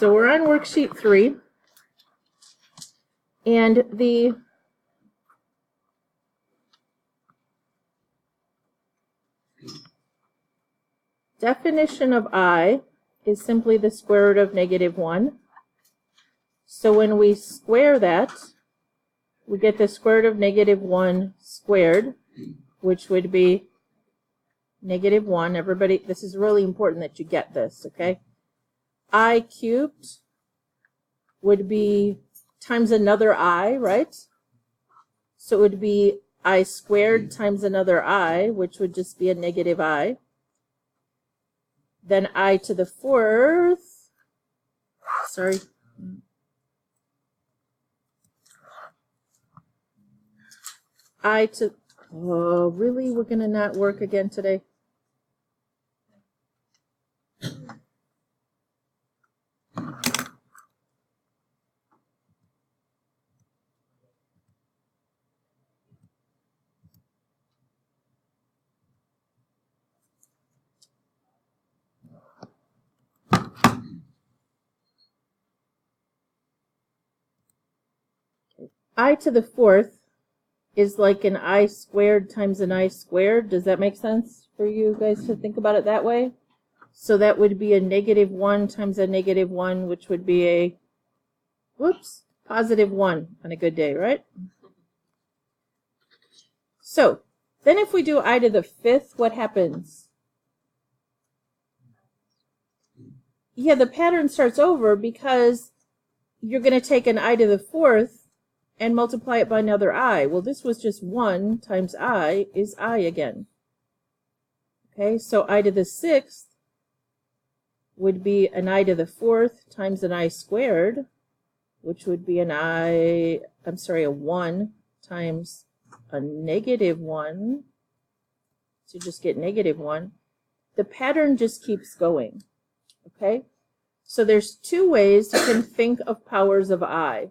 So we're on worksheet 3, and the definition of I is simply the square root of -1. So when we square that, we get the square root of -1 squared, which would be -1. Everybody, this is really important that you get this, okay? I cubed would be times another I, right? So it would be I squared times another I, which would just be a -I. Then I to the 4th, sorry. I to, oh, really? We're going to not work again today? I to the 4th is like an I squared times an I squared. Does that make sense for you guys to think about it that way? So that would be a -1 times a -1, which would be a, whoops, +1 on a good day, right? So then if we do I to the 5th, what happens? Yeah, the pattern starts over because you're going to take an I to the 4th and multiply it by another I. Well, this was just 1 times I is I again. Okay, so I to the 6th would be an I to the 4th times an I squared, which would be a 1 times a -1. So just get -1. The pattern just keeps going. Okay, so there's 2 ways you can think of powers of I.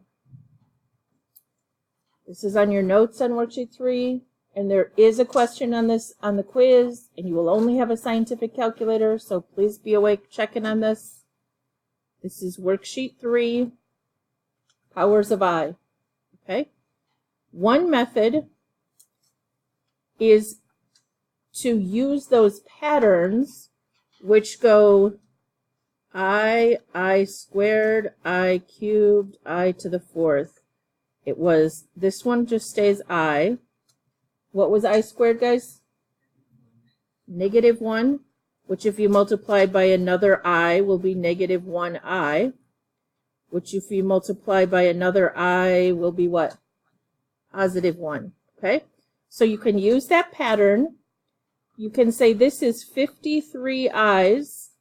This is on your notes on worksheet 3, and there is a question on this on the quiz, and you will only have a scientific calculator, so please be awake checking on this. This is worksheet 3, powers of I. Okay? One method is to use those patterns which go I squared, I cubed, I to the 4th. It was, this one just stays I. What was I squared, guys? -1, which if you multiply by another I will be -1I, which if you multiply by another I will be what? +1, okay? So you can use that pattern. You can say this is 53 I's.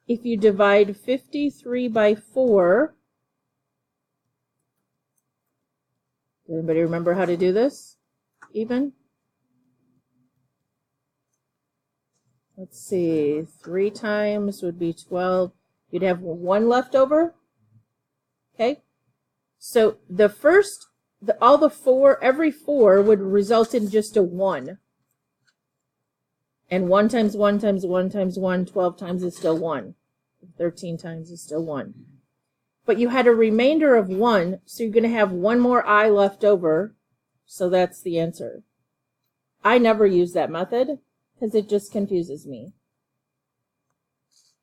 If you divide 53 by 4, does anybody remember how to do this? Even? Let's see, 3 times would be 12. You'd have 1 left over. Okay? So the first, every 4 would result in just a 1. And 1 times 1 times 1 times 1, 12 times is still 1. 13 times is still 1. But you had a remainder of 1, so you're going to have 1 more I left over, so that's the answer. I never use that method because it just confuses me.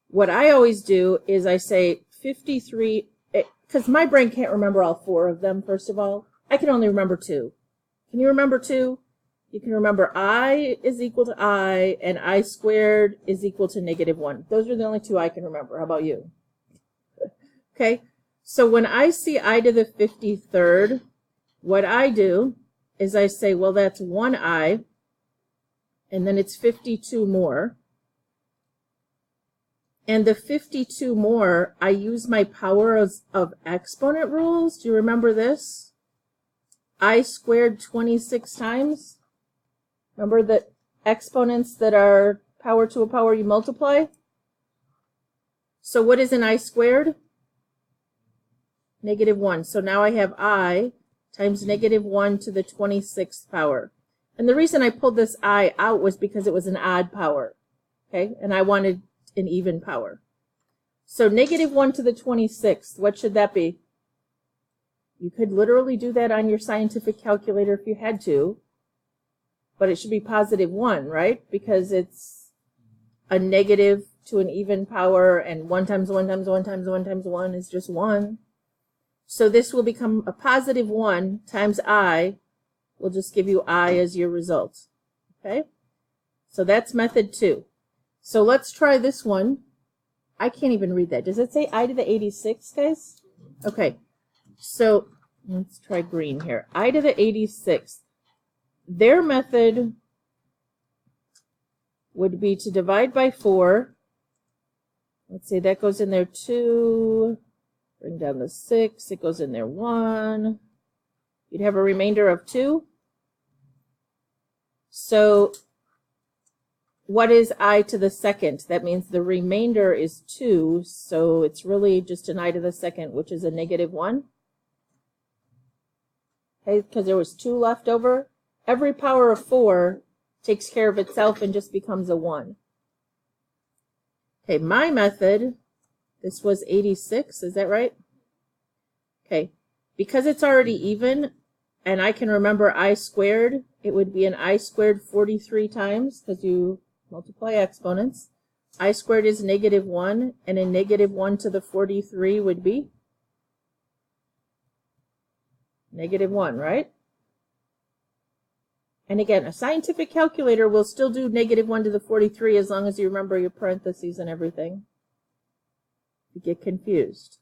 What I always do is I say 53, because my brain can't remember all 4 of them, first of all. I can only remember 2. Can you remember 2? You can remember I is equal to I, and I squared is equal to -1. Those are the only 2 I can remember. How about you? Okay, so when I see I to the 53rd, what I do is I say, well, that's 1 I, and then it's 52 more. And the 52 more, I use my powers of exponent rules. Do you remember this? I squared 26 times. Remember that exponents that are power to a power you multiply? So what is an I squared? -1. So now I have I times -1 to the 26th power. And the reason I pulled this I out was because it was an odd power. Okay? And I wanted an even power. So negative 1 to the 26th, what should that be? You could literally do that on your scientific calculator if you had to, but it should be positive 1, right? Because it's a negative to an even power, and 1 times 1 times 1 times 1 times 1 is just 1. So this will become a positive 1 times I will just give you I as your result. Okay? So that's method 2. So let's try this one. I can't even read that. Does it say I to the 86, guys? Okay. So let's try green here. I to the 86. Their method would be to divide by 4. Let's say that goes in there 2. Bring down the 6. It goes in there 1. You'd have a remainder of 2. So what is I to the second? That means the remainder is 2. So it's really just an I to the second, which is a negative 1. Okay, because there was 2 left over. Every power of 4 takes care of itself and just becomes a 1. Okay, my method, this was 86, is that right? Okay, because it's already even, and I can remember I squared, it would be an I squared 43 times, because you multiply exponents. I squared is negative 1, and a negative 1 to the 43 would be negative 1, right? And again, a scientific calculator will still do negative 1 to the 43 as long as you remember your parentheses and everything. You get confused.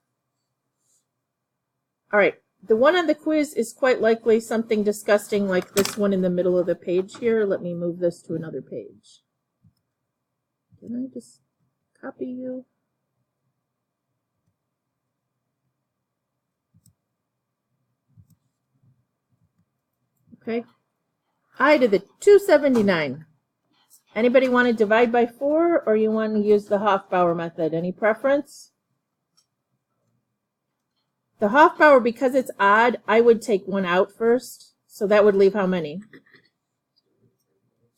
All right, the one on the quiz is quite likely something disgusting like this one in the middle of the page here. Let me move this to another page. Can I just copy you? Okay. I to the 279. Anybody want to divide by 4, or you want to use the Hofbauer method? Any preference? The Hofbauer, because it's odd, I would take 1 out first. So that would leave how many?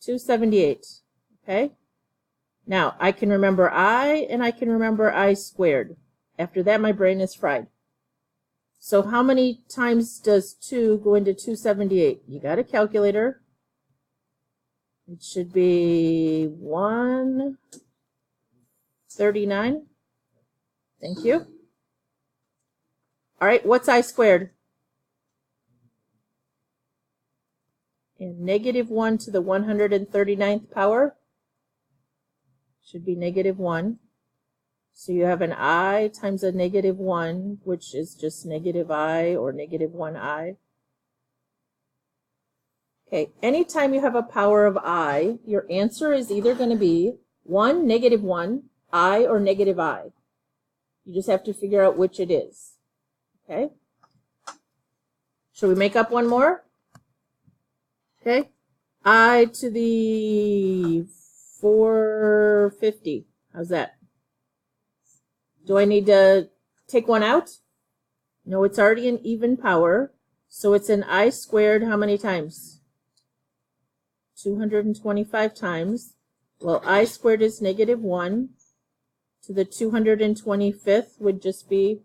278. Okay? Now, I can remember I, and I can remember I squared. After that, my brain is fried. So how many times does 2 go into 278? You got a calculator. It should be 139. Thank you. All right, what's I squared? And negative 1 to the 139th power should be negative 1. So you have an I times a negative 1, which is just negative I or negative 1I. Okay, anytime you have a power of I, your answer is either going to be 1, negative 1, I, or negative I. You just have to figure out which it is. Okay? Shall we make up one more? Okay. I to the 450. How's that? Do I need to take 1 out? No, it's already an even power. So it's an I squared how many times? 225 times. Well, I squared is negative 1 to the 225th would just be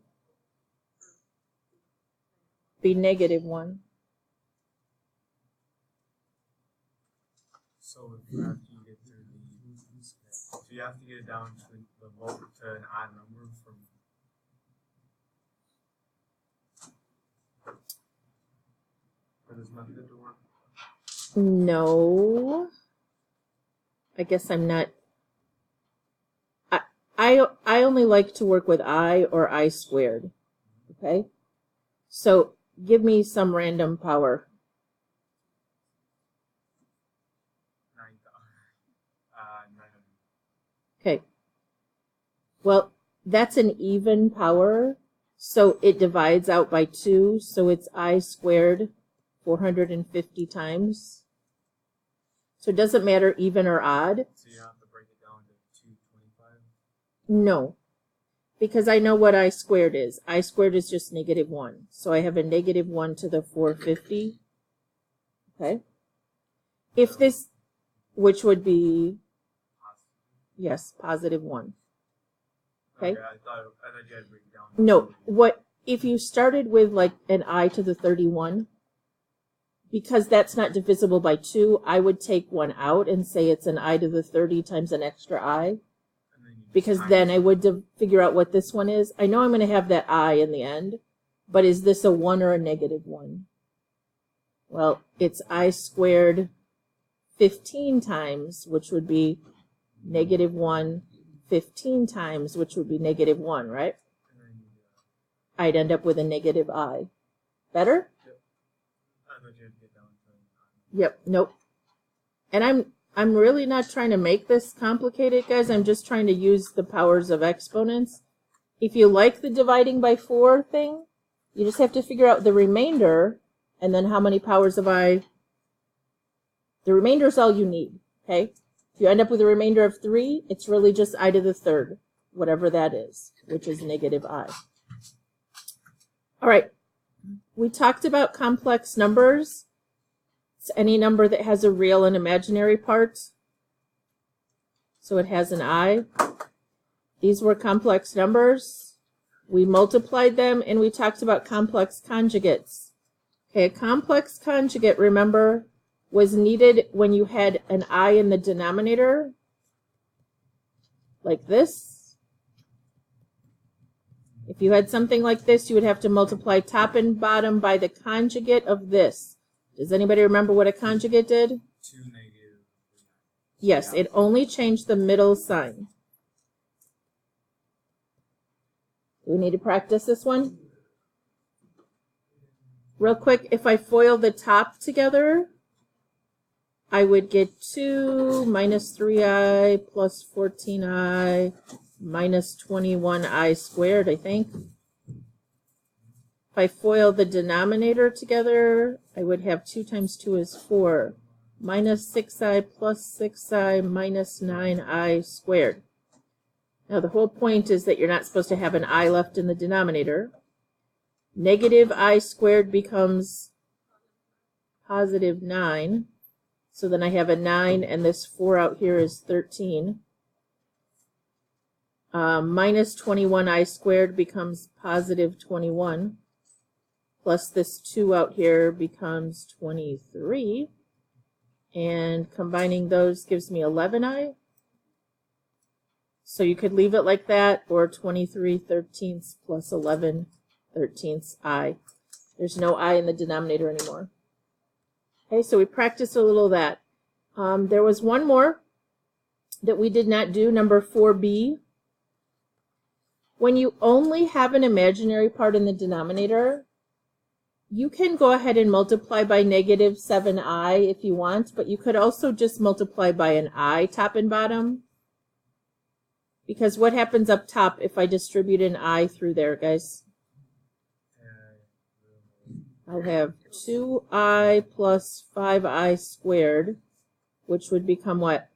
negative 1. So if you have to get through so you have to get it down to the low to an odd number from for this method to work? No. I guess I'm not. I only like to work with I or I squared. Okay? So give me some random power. 900. Okay. Well, that's an even power, so it divides out by 2, so it's I squared 450 times. So it doesn't matter even or odd. So you have to break it down to 225? No, because I know what I squared is. I squared is just negative 1. So I have a negative 1 to the 450. Okay. If this, which would be, yes, positive 1. Okay? I thought you had to break it down. No, what if you started with like an I to the 31? Because that's not divisible by 2, I would take one out and say it's an I to the 30 times an extra I. Because then I would figure out what this one is. I know I'm going to have that I in the end, but is this a 1 or a negative 1? Well, it's I squared 15 times, which would be negative 1, 15 times, which would be negative 1, right? I'd end up with a negative I. Better? Yep, nope. And I'm really not trying to make this complicated, guys. I'm just trying to use the powers of exponents. If you like the dividing by 4 thing, you just have to figure out the remainder and then how many powers of I. The remainder is all you need, okay? If you end up with a remainder of 3, it's really just I to the 3rd, whatever that is, which is negative I. All right, we talked about complex numbers. It's any number that has a real and imaginary part. So it has an I. These were complex numbers. We multiplied them, and we talked about complex conjugates. Okay, a complex conjugate, remember, was needed when you had an I in the denominator, like this. If you had something like this, you would have to multiply top and bottom by the conjugate of this. Does anybody remember what a conjugate did? 2 negative. Yes, it only changed the middle sign. Do we need to practice this one? Real quick, if I FOIL the top together, I would get 2 minus 3i plus 14i minus 21i squared, I think. If I FOIL the denominator together, I would have 2 times 2 is 4, minus 6i plus 6i minus 9i squared. Now the whole point is that you're not supposed to have an I left in the denominator. Negative I squared becomes positive 9. So then I have a 9, and this 4 out here is 13. Minus 21i squared becomes positive 21. Plus this 2 out here becomes 23. And combining those gives me 11i. So you could leave it like that, or 23 thirteenths plus 11 thirteenths I. There's no I in the denominator anymore. Okay, so we practiced a little of that. There was one more that we did not do, number 4b. When you only have an imaginary part in the denominator, you can go ahead and multiply by negative 7i if you want, but you could also just multiply by an I top and bottom. Because what happens up top if I distribute an I through there, guys? I'll have 2i plus 5i squared, which would become what?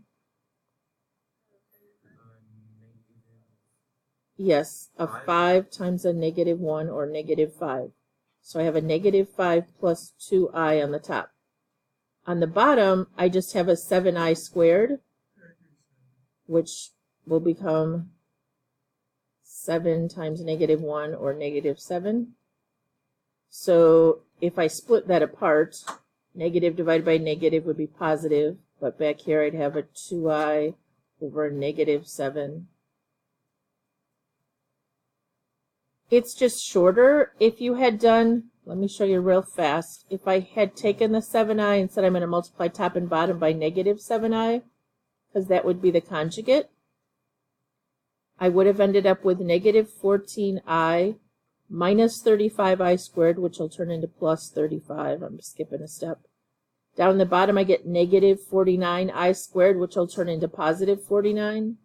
Yes, a 5 times a negative 1, or negative 5. So I have a negative 5 plus 2i on the top. On the bottom, I just have a 7i squared, which will become 7 times negative 1, or negative 7. So if I split that apart, negative divided by negative would be positive, but back here I'd have a 2i over negative 7. It's just shorter. If you had done, let me show you real fast, if I had taken the 7i and said I'm going to multiply top and bottom by negative 7i, because that would be the conjugate, I would have ended up with negative 14i minus 35i squared, which will turn into plus 35. I'm skipping a step. Down the bottom, I get negative 49i squared, which will turn into positive 49.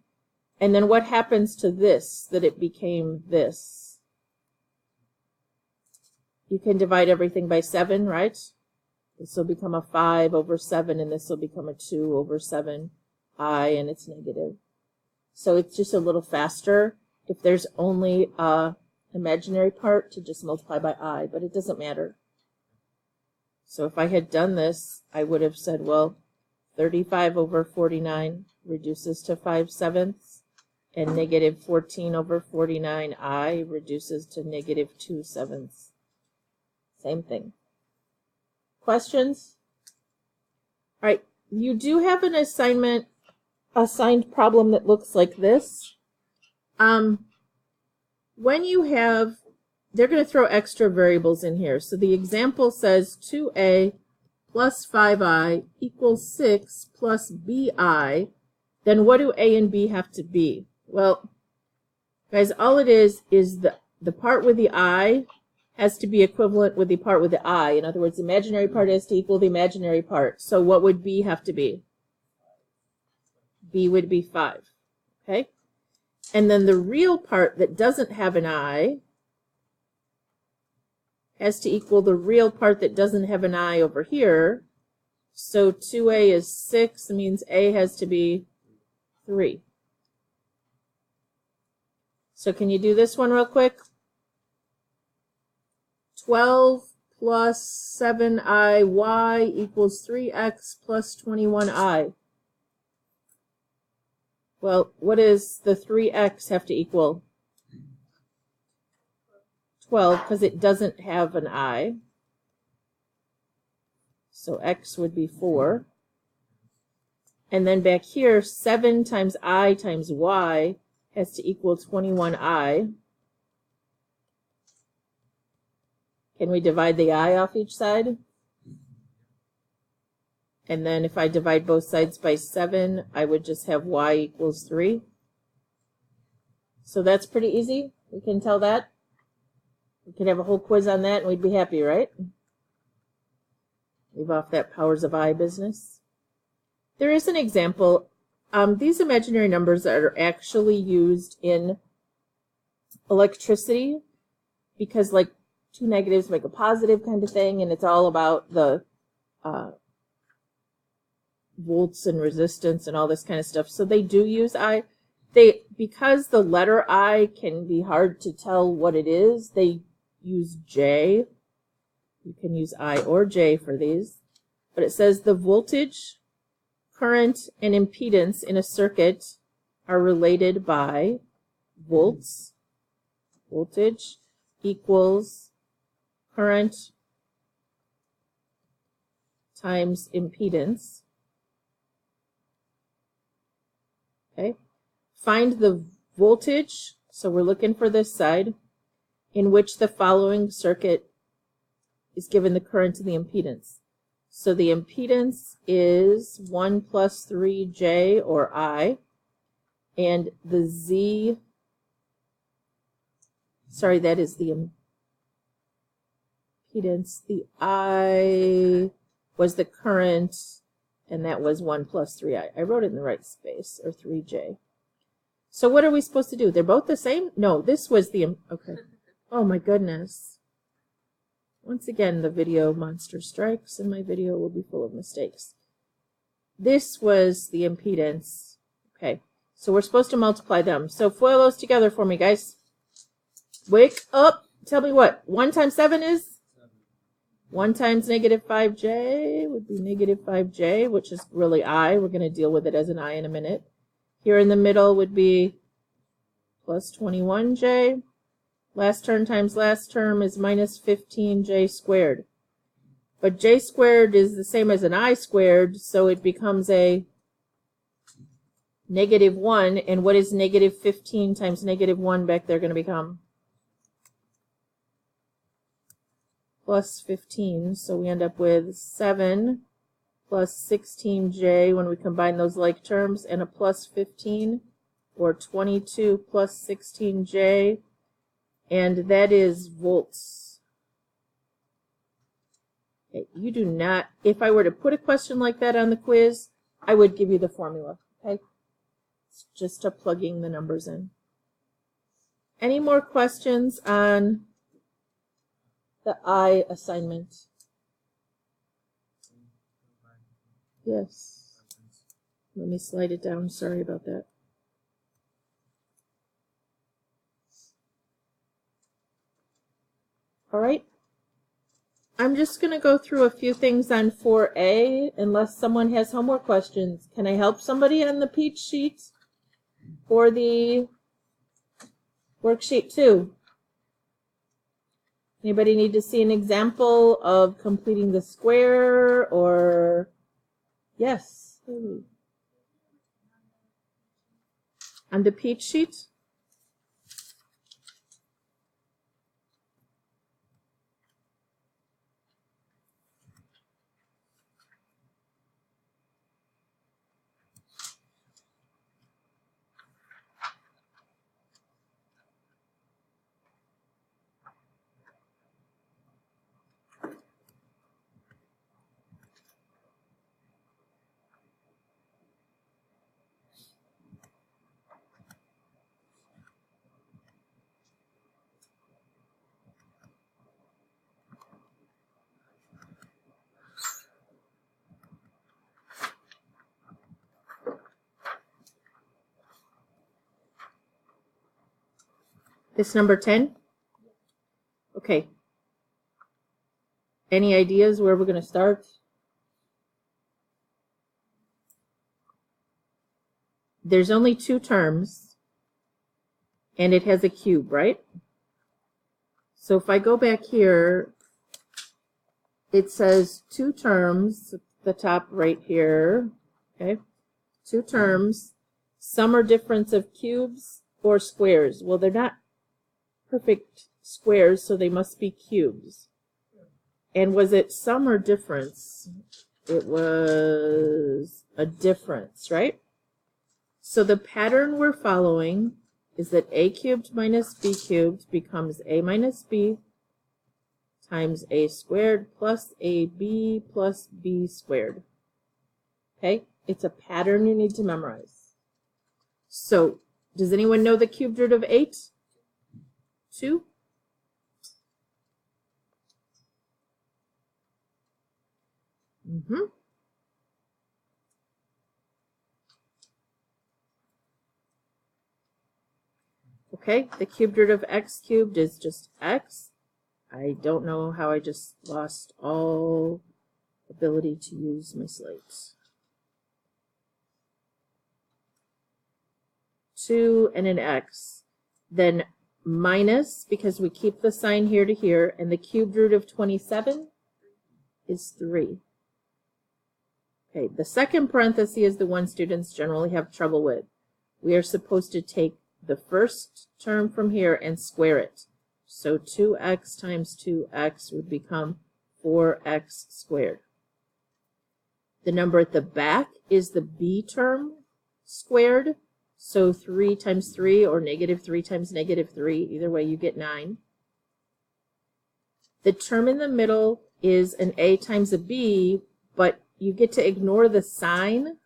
And then what happens to this, that it became this? You can divide everything by 7, right? This will become a 5 over 7, and this will become a 2 over 7i, and it's negative. So it's just a little faster if there's only a imaginary part to just multiply by I, but it doesn't matter. So if I had done this, I would have said, well, 35 over 49 reduces to 5/7, And negative 14 over 49i reduces to negative 2/7. Same thing. Questions? All right, you do have an assigned problem that looks like this. When you have, they're going to throw extra variables in here. So the example says 2a plus 5i equals 6 plus bi. Then what do a and b have to be? Well, guys, all it is the part with the I has to be equivalent with the part with the I. In other words, the imaginary part has to equal the imaginary part. So what would B have to be? B would be 5. Okay? And then the real part that doesn't have an I has to equal the real part that doesn't have an I over here. So 2a is 6, means A has to be 3. So can you do this one real quick? 12 plus 7iy equals 3x plus 21i. Well, what does the 3x have to equal? 12, because it doesn't have an I. So x would be 4. And then back here, 7 times I times y has to equal 21i. Can we divide the I off each side? And then if I divide both sides by 7, I would just have y equals 3. So that's pretty easy. We can tell that. We could have a whole quiz on that and we'd be happy, right? Leave off that powers of I business. There is an example. These imaginary numbers are actually used in electricity because like 2 negatives make a positive kind of thing, and it's all about the volts and resistance and all this kind of stuff. So they do use I. Because the letter I can be hard to tell what it is, they use J. You can use I or J for these. But it says the voltage, current, and impedance in a circuit are related by volts. Voltage equals current times impedance. Okay. Find the voltage, so we're looking for this side, in which the following circuit is given the current and the impedance. So the impedance is 1 plus 3J or I, and the Z, sorry, that is the impedance. The I was the current, and that was 1 plus 3I. I wrote it in the right space, or 3J. So what are we supposed to do? They're both the same? No, this was the, okay. Oh my goodness. Once again, the video monster strikes, and my video will be full of mistakes. This was the impedance. Okay, so we're supposed to multiply them. So FOIL those together for me, guys. Wake up. Tell me what 1 times 7 is? 1 times negative 5J would be negative 5J, which is really I. We're going to deal with it as an I in a minute. Here in the middle would be plus 21J. Last term times last term is minus 15J squared. But J squared is the same as an I squared, so it becomes a negative 1. And what is negative 15 times negative 1 back there going to become? Plus 15. So we end up with 7 plus 16J when we combine those like terms, and a plus 15, or 22 plus 16J. And that is volts. Okay, you do not, if I were to put a question like that on the quiz, I would give you the formula, okay? It's just a plugging the numbers in. Any more questions on the I assignment? Yes. Let me slide it down. Sorry about that. All right. I'm just going to go through a few things on 4A, unless someone has homework questions. Can I help somebody on the peach sheet? for the worksheet 2? Anybody need to see an example of completing the square or yes? On the peach sheet? This number 10? Okay. Any ideas where we're going to start? There's only 2 terms, and it has a cube, right? So if I go back here, it says 2 terms, the top right here, okay? 2 terms, sum or difference of cubes or squares. Well, they're not perfect squares, so they must be cubes. And was it sum or difference? It was a difference, right? So the pattern we're following is that a cubed minus b cubed becomes a minus b times a squared plus ab plus b squared. Okay? It's a pattern you need to memorize. So, does anyone know the cubed root of 8? 2? Okay, the cubed root of x cubed is just x. I don't know how I just lost all ability to use my slate. 2 and an x. Then minus, because we keep the sign here to here, and the cubed root of 27 is 3. Okay, the second parenthesis is the one students generally have trouble with. We are supposed to take the first term from here and square it. So 2x times 2x would become 4x squared. The number at the back is the b term squared. So 3 times 3 or negative 3 times negative 3. Either way, you get 9. The term in the middle is an a times a b, but you get to ignore the sign.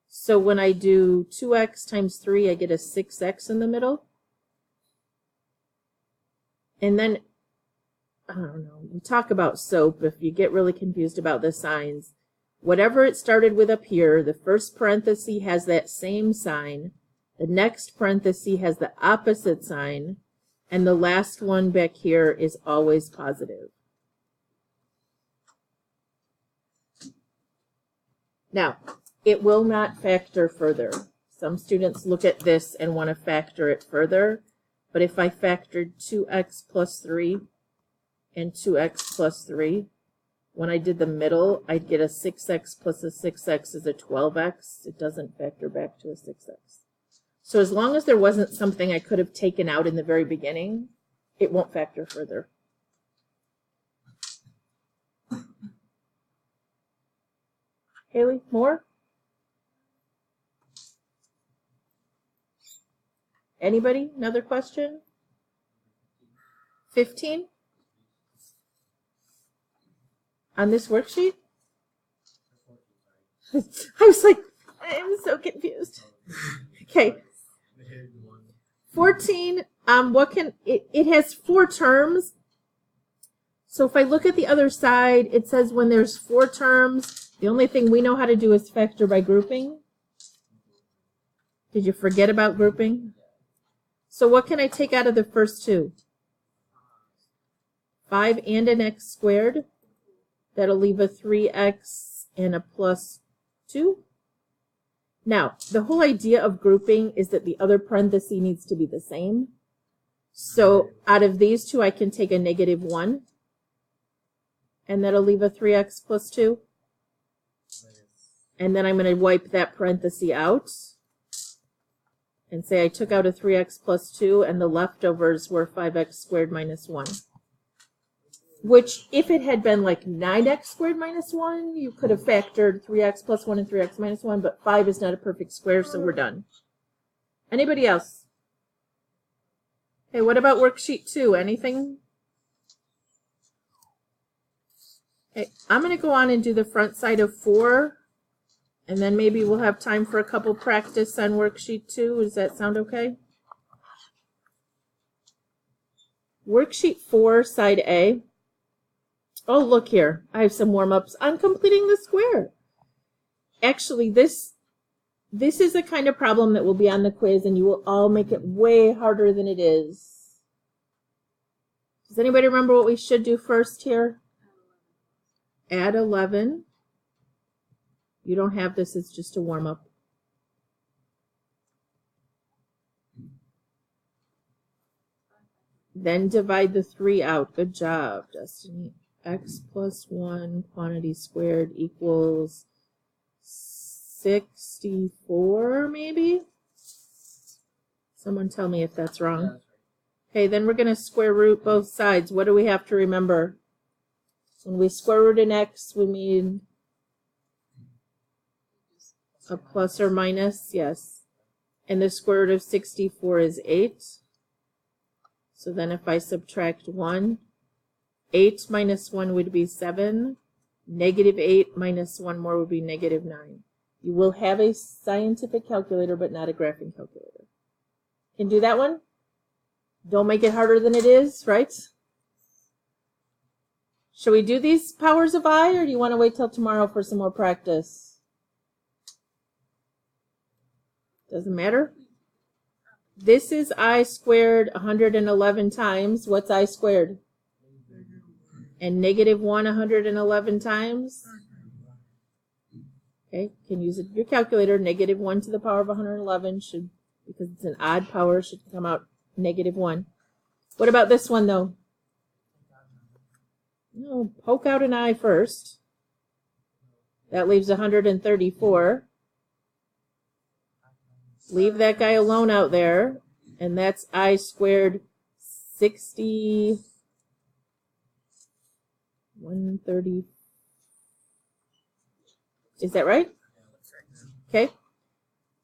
So when I do 2x times 3, I get a 6x in the middle. And then, I don't know, we talk about SOAP if you get really confused about the signs. Whatever it started with up here, the first parenthesis has that same sign. The next parenthesis has the opposite sign. And the last one back here is always positive. Now, it will not factor further. Some students look at this and want to factor it further. But if I factored 2x plus 3 and 2x plus 3, when I did the middle, I'd get a 6x plus a 6x is a 12x. It doesn't factor back to a 6x. So as long as there wasn't something I could have taken out in the very beginning, it won't factor further. Haley, more? Anybody? Another question? 15? On this worksheet? I was like, I'm so confused. Okay. 14, it has 4 terms. So if I look at the other side, it says when there's 4 terms, the only thing we know how to do is factor by grouping. Did you forget about grouping? So what can I take out of the first 2? 5 and an x squared. That'll leave a 3x and a plus 2. Now, the whole idea of grouping is that the other parenthesis needs to be the same. So out of these two, I can take a -1, and that'll leave a 3x plus 2. And then I'm going to wipe that parenthesis out and say I took out a 3x plus 2, and the leftovers were 5x squared minus 1. Which, if it had been like 9x squared minus 1, you could have factored 3x plus 1 and 3x minus 1, but 5 is not a perfect square, so we're done. Anybody else? Hey, what about worksheet 2? Anything? Okay, I'm going to go on and do the front side of 4, and then maybe we'll have time for a couple practice on worksheet 2. Does that sound okay? Worksheet 4, side A. Oh, look here. I have some warm-ups on completing the square. Actually, this is the kind of problem that will be on the quiz, and you will all make it way harder than it is. Does anybody remember what we should do first here? Add 11. You don't have this. It's just a warm-up. Then divide the 3 out. Good job, Destiny. X plus 1 quantity squared equals 64, maybe? Someone tell me if that's wrong. Okay, then we're going to square root both sides. What do we have to remember? When we square root an x, we mean a plus or minus, yes. And the square root of 64 is 8. So then if I subtract 1, 8 minus 1 would be 7. -8 minus 1 more would be -9. You will have a scientific calculator, but not a graphing calculator. Can do that one? Don't make it harder than it is, right? Shall we do these powers of I, or do you want to wait till tomorrow for some more practice? Doesn't matter. This is I squared 111 times. What's I squared? And -1 111 times. Okay, can use your calculator. -1 to the power of 111 should, because it's an odd power, should come out -1. What about this one though? No, poke out an I first. That leaves 134. Leave that guy alone out there, and that's I squared 60. 130. Is that right? Okay.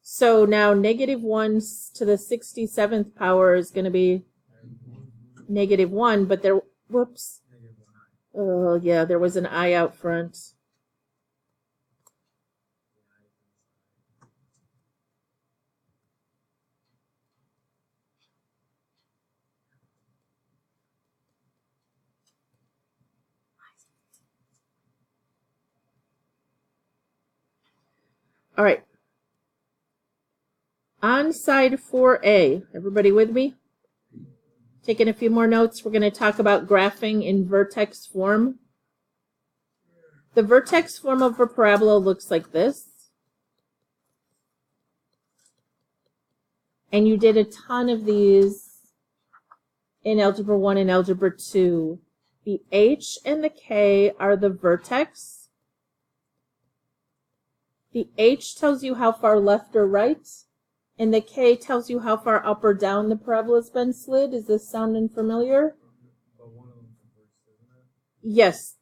So now -1 to the 67th power is going to be -1, but there, whoops. Oh, yeah, there was an I out front. All right. On side 4A, everybody with me? Taking a few more notes. We're going to talk about graphing in vertex form. The vertex form of a parabola looks like this. And you did a ton of these in Algebra 1 and Algebra 2. The H and the K are the vertex. The H tells you how far left or right, and the K tells you how far up or down the parabola's been slid. Is this sounding familiar? Yes,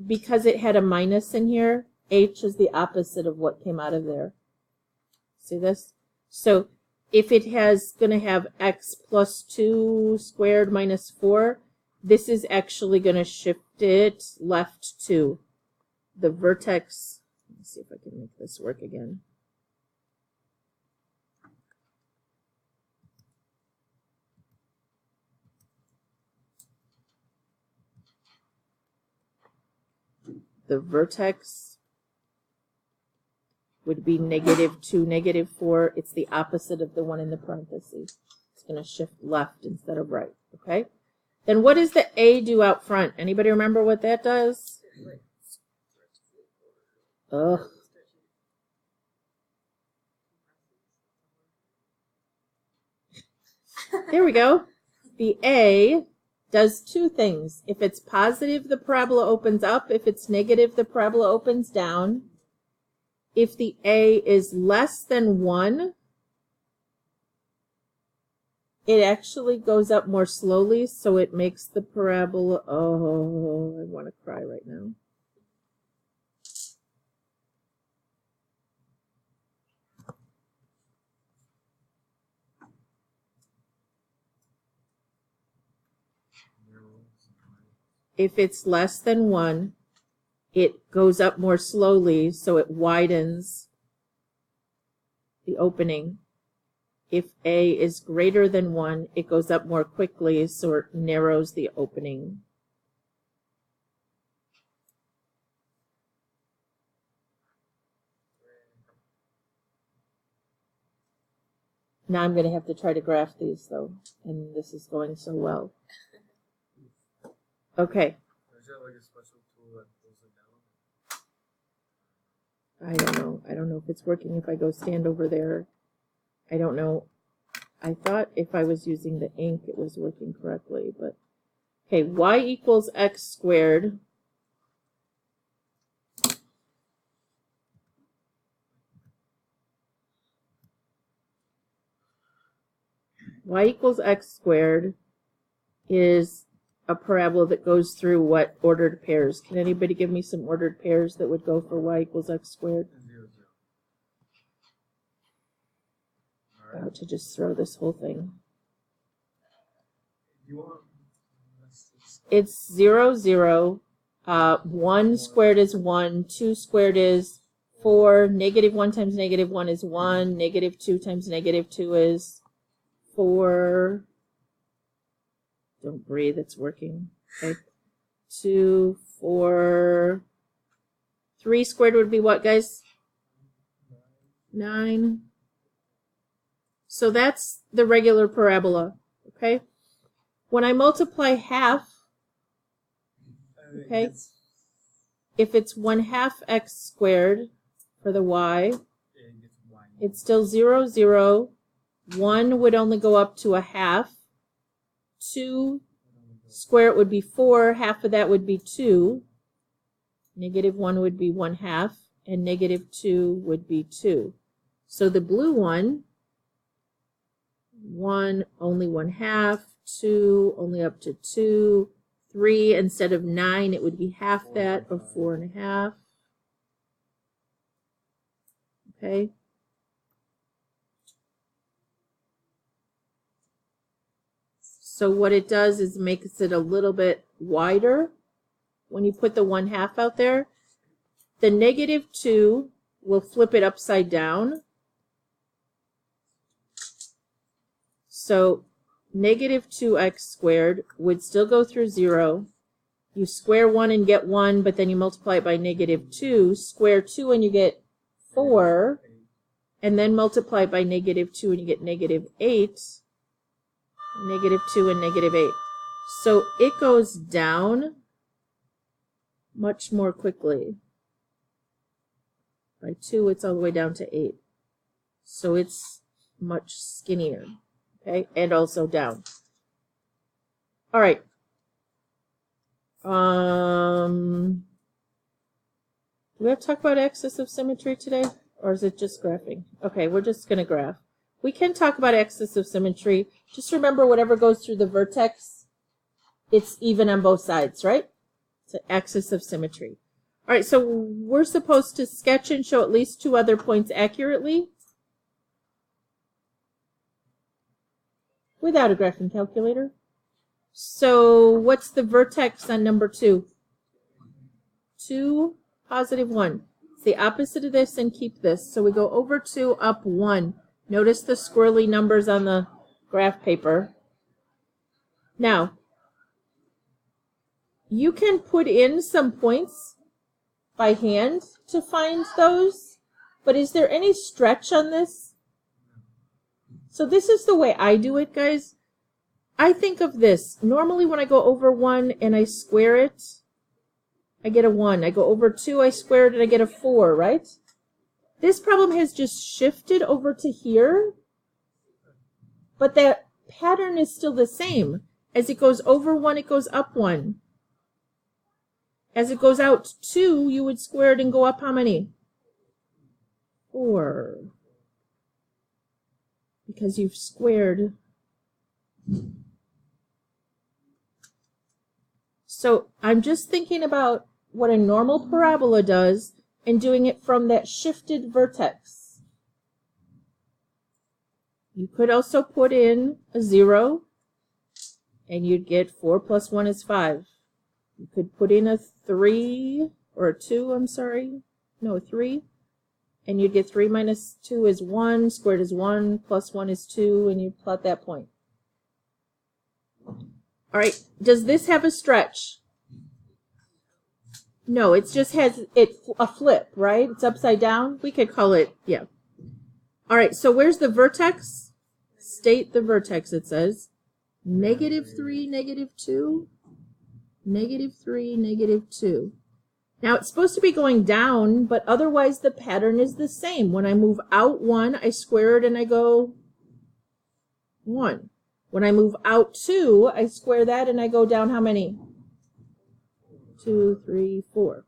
because it had a minus in here, H is the opposite of what came out of there. See this? So if it has going to have x plus 2 squared minus 4, this is actually going to shift it left 2. The vertex. Let's see if I can make this work again. The vertex would be -2, -4. It's the opposite of the one in the parentheses. It's going to shift left instead of right, okay? Then what does the A do out front? Anybody remember what that does? Ugh. There we go. The A does two things. If it's positive, the parabola opens up. If it's negative, the parabola opens down. If the A is less than 1, it actually goes up more slowly, so it makes the parabola... Oh, I want to cry right now. If it's less than 1, it goes up more slowly, so it widens the opening. If A is greater than 1, it goes up more quickly, so it narrows the opening. Now I'm going to have to try to graph these, though, and this is going so well. Okay. Is there like a special tool that pulls it down? I don't know. I don't know if it's working if I go stand over there. I don't know. I thought if I was using the ink, it was working correctly, but okay, y equals x squared. Y equals x squared is a parabola that goes through what ordered pairs? Can anybody give me some ordered pairs that would go for y equals x squared? 0, 0. About to just throw this whole thing. You want? It's 0, 0. 1 squared is 1. 2 squared is 4. Negative 1 times negative 1 is 1. Negative 2 times negative 2 is 4. Don't breathe, it's working. Okay. 2, 4. 3 squared would be what, guys? 9. So that's the regular parabola, okay? When I multiply half, okay, if it's 1/2 x squared for the y, it's still 0, 0. 1 would only go up to a half. 2 square it would be 4. Half of that would be 2. Negative 1 would be 1/2. And negative 2 would be 2. So the blue one, 1 only 1/2. 2 only up to 2. 3 instead of 9, it would be half that, or 4.5. Okay. So what it does is makes it a little bit wider when you put the 1/2 out there. The negative 2 will flip it upside down. So negative 2x squared would still go through 0. You square 1 and get 1, but then you multiply it by negative 2. Square 2 and you get 4. And then multiply it by negative 2 and you get negative 8. Negative 2 and negative 8. So it goes down much more quickly. By 2, it's all the way down to 8. So it's much skinnier. Okay, and also down. All right. Do we have to talk about axis of symmetry today? Or is it just graphing? Okay, we're just going to graph. We can talk about axis of symmetry. Just remember, whatever goes through the vertex, it's even on both sides, right? It's an axis of symmetry. All right, so we're supposed to sketch and show at least 2 other points accurately without a graphing calculator. So what's the vertex on number 2? 2, positive 1. It's the opposite of this and keep this. So we go over 2, up 1. Notice the squirrely numbers on the graph paper. Now, you can put in some points by hand to find those, but is there any stretch on this? So this is the way I do it, guys. I think of this. Normally when I go over 1 and I square it, I get a 1. I go over 2, I square it, and I get a 4, right? This problem has just shifted over to here, but that pattern is still the same. As it goes over 1, it goes up 1. As it goes out 2, you would square it and go up how many? 4. Because you've squared. So I'm just thinking about what a normal parabola does and doing it from that shifted vertex. You could also put in a 0 and you'd get 4 plus 1 is 5. You could put in a 3 or a 2, I'm sorry. No, a 3. And you'd get 3 minus 2 is 1, squared is 1, plus 1 is 2, and you plot that point. All right, does this have a stretch? No, it just has a flip, right? It's upside down. We could call it, yeah. All right, so where's the vertex? State the vertex, it says. -3, -2, -3, -2. Now, it's supposed to be going down, but otherwise the pattern is the same. When I move out 1, I square it and I go 1. When I move out 2, I square that and I go down how many? 2, 3, 4.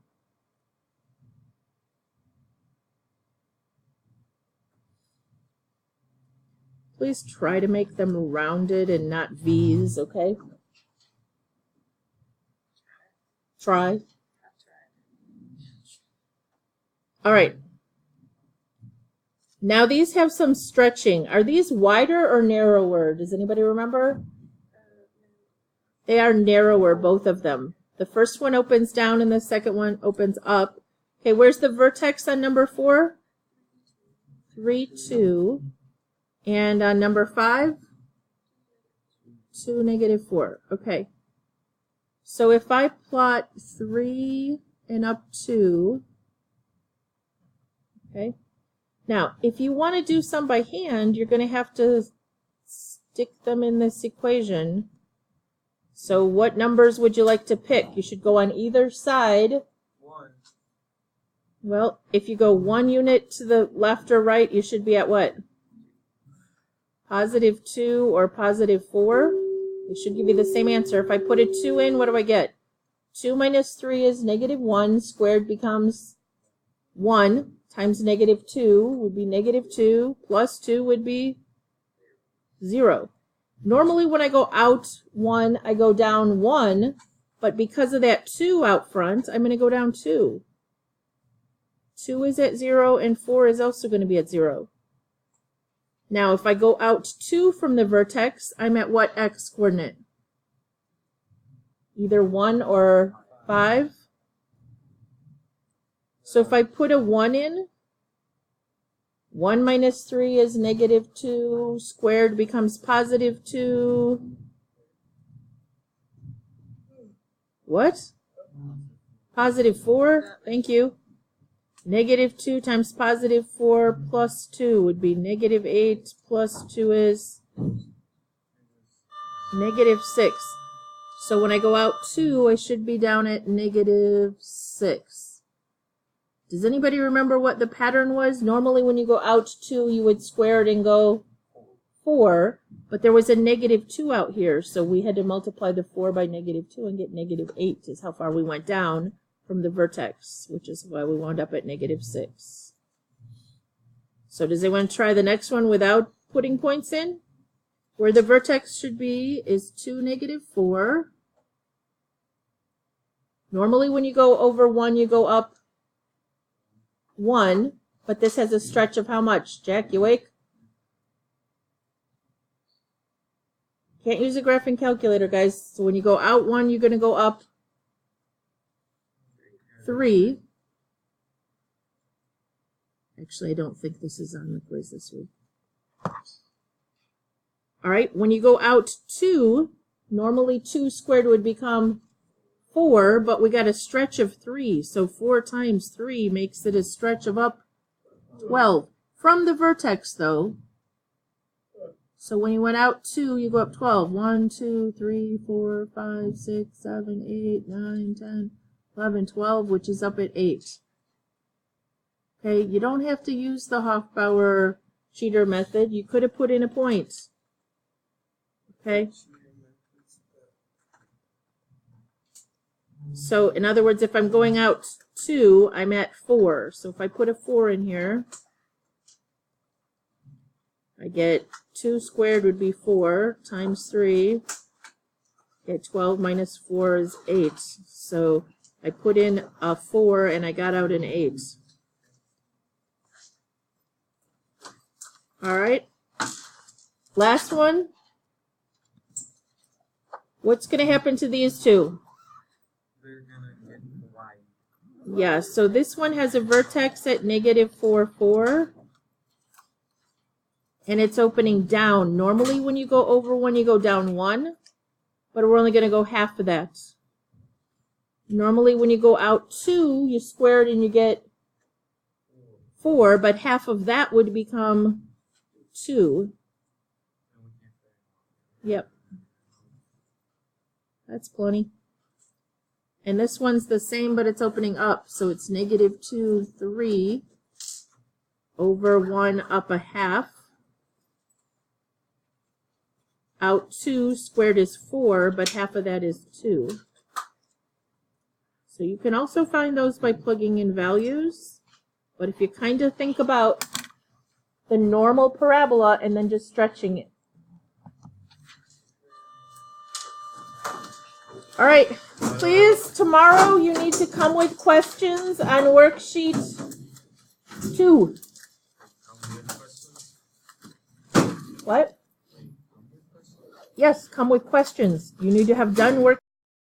Please try to make them rounded and not V's, okay? Try. All right. Now these have some stretching. Are these wider or narrower? Does anybody remember? They are narrower, both of them. The first one opens down and the second one opens up. Okay, where's the vertex on number 4? 3, 2. And on number 5? 2, -4. Okay. So if I plot 3 and up 2, okay. Now, if you want to do some by hand, you're going to have to stick them in this equation. So what numbers would you like to pick? You should go on either side. 1. Well, if you go 1 unit to the left or right, you should be at what? +2 or +4. It should give you the same answer. If I put a 2 in, what do I get? 2 minus 3 is -1. Squared becomes 1 times -2 would be -2 plus 2 would be 0. Normally when I go out 1, I go down 1, but because of that 2 out front, I'm going to go down 2. 2 is at 0 and 4 is also going to be at 0. Now if I go out 2 from the vertex, I'm at what x coordinate? Either 1 or 5. So if I put a 1 in, 1 minus 3 is -2, squared becomes +2. What? +4, thank you. -2 times +4 plus 2 would be -8 plus 2 is -6. So when I go out 2, I should be down at -6. Does anybody remember what the pattern was? Normally when you go out 2, you would square it and go 4, but there was a -2 out here, so we had to multiply the 4 by -2 and get -8 is how far we went down from the vertex, which is why we wound up at -6. So does anyone try the next one without putting points in? Where the vertex should be is 2, -4. Normally when you go over 1, you go up 1, but this has a stretch of how much? Jack, you awake? Can't use a graphing calculator, guys. So when you go out 1, you're going to go up 3. Actually, I don't think this is on the quiz this week. All right, when you go out 2, normally 2 squared would become 4, but we got a stretch of 3. So 4 times 3 makes it a stretch of up 12. From the vertex, though. So when you went out 2, you go up 12. 1, 2, 3, 4, 5, 6, 7, 8, 9, 10, 11, 12, which is up at 8. Okay, you don't have to use the Hofbauer cheater method. You could have put in a point. Okay? So, in other words, if I'm going out 2, I'm at 4. So if I put a 4 in here, I get 2 squared would be 4 times 3. Get 12 minus 4 is 8. So I put in a 4 and I got out an 8. All right. Last one. What's going to happen to these two? They're gonna get wide. Yeah, so this one has a vertex at negative 4, 4. And it's opening down. Normally when you go over 1, you go down 1. But we're only going to go half of that. Normally when you go out 2, you square it and you get 4. But half of that would become 2. Yep. That's plenty. And this one's the same, but it's opening up. So it's negative 2, 3 over 1 up a half. Out 2 squared is 4, but half of that is 2. So you can also find those by plugging in values. But if you kind of think about the normal parabola and then just stretching it. All right, please, tomorrow you need to come with questions on worksheet 2. What? Yes, come with questions. You need to have done work.